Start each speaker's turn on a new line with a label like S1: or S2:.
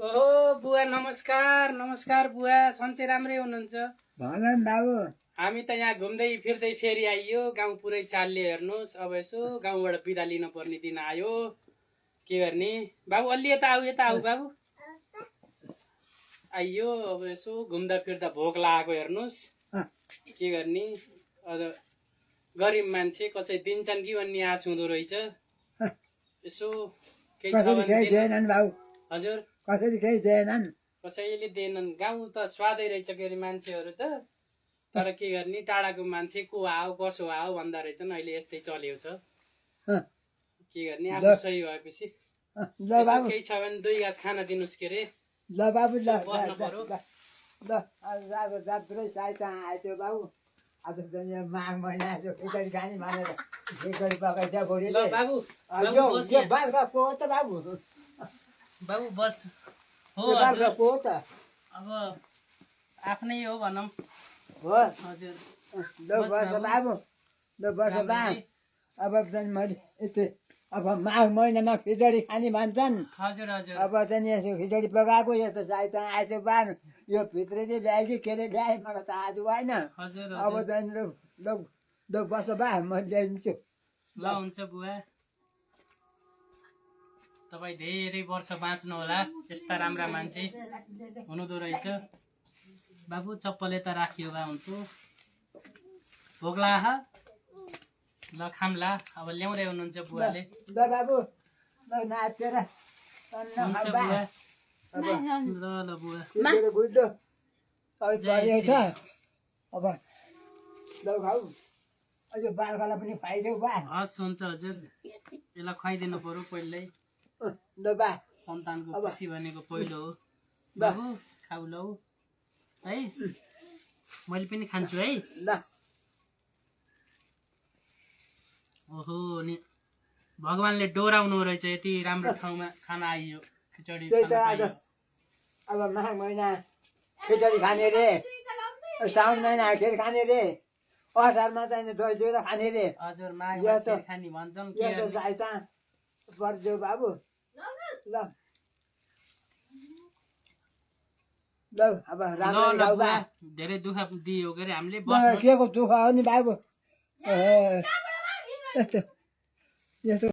S1: ओहो बुवा नमस्कार नमस्कार बुवा सन्चै राम्रै हुनुहुन्छ?
S2: भन बाबु।
S1: हामी त यहाँ घुम्दै फिर्दै फेरि आइयो, गाउँ पुरै चालियो। हेर्नुहोस् अब यसो गाउँबाट बिदा लिन पर्ने दिन आयो, के गर्ने बाबु? अलि यता आऊ बाबु, आइयो। अब यसो घुम्दा फिर्दा भोक लागेको, हेर्नुहोस् के गर्ने। अझ गरिब मान्छे कसै दिन्छन् कि भन्ने आश हुँदो रहेछ। यसो केही छ भने
S2: बाबु।
S1: हजुर
S2: कसरी केही दिएनन्?
S1: कसैले दिएनन्। गाउँ त स्वादै रहेछ के अरे, मान्छेहरू त। तर के गर्ने, टाढाको मान्छे को आओ कसो आओ भन्दा रहेछन्। अहिले यस्तै चलेको छ, के गर्ने। आफू सही भएपछि केही छ भने 2 गाँस खाना दिनुहोस् के अरे।
S2: ल बाबु ल
S1: बस्न पर्यो।
S2: सहायता आयो बाबु। अब माघ महिना खिचडी खाने भनेर खिचडी पकाइछ बुढीले।
S1: ल बाबु
S2: बाख्रा पो त बाबु।
S1: बाबु बस हो
S2: बाख्रा पो त।
S1: अब आफ्नै हो भनौँ।
S2: हो
S1: हजुर
S2: ल बस बाबु, ल बस बा। अब मैले अब माघ महिनामा खिचडी खाने भन्छन्।
S1: हजुर हजुर।
S2: अब चाहिँ यसो खिचडी पकाएको यस्तो साइत आएको बार यो भित्रले ल्याए कि के ल्याए मलाई त आज भएन।
S1: हजुर
S2: अब चाहिँ ल बस बा, म ल्याइदिन्छु।
S1: ल हुन्छ बुवा, तपाईँ धेरै वर्ष बाँच्नु होला। यस्ता राम्रा मान्छे हुनुहुँदो रहेछ। बाबु चप्पल यता राखियो भए हुन्थ्यो। भोक लाग ल खाम्ला। अब ल्याउँदै हुनुहुन्छ बुवाले।
S2: ल बाबु ल नाचेर
S1: हुन्छ बुवा। ल बुवा
S2: बुझ्दो छ। अब ल खाऊ, अझ बालकालाई पनि खुवाइदेऊ बा।
S1: हस् हुन्छ हजुर, यसलाई खुवाइदिनु पर्यो पहिल्यै।
S2: ल बा,
S1: सन्तानको खुसी भनेको पहिलो हो। बाबु खाऊ लौ है, मैले पनि खान्छु है।
S2: ल
S1: ओहो नि, भगवान्ले डोराउनु रहेछ, यति राम्रो ठाउँमा खाना आइयो, खिचडी
S2: त्यही त
S1: खाना
S2: आज
S1: पाइयो।
S2: अब माघ महिना खिचडी खाने रे, साउन महिना खिर खाने रे, असारमा चाहिँ दही दुध खाने रे।
S1: हजुर माघमा खिर खाने भन्छन्।
S2: यो त सहायता पर्छ बाबु। ल ल अब राम्रो खाऊ बा।
S1: धेरै दुःख दियो के अरे हामीले।
S2: के को दुःख हो नि बाबु? यस्तो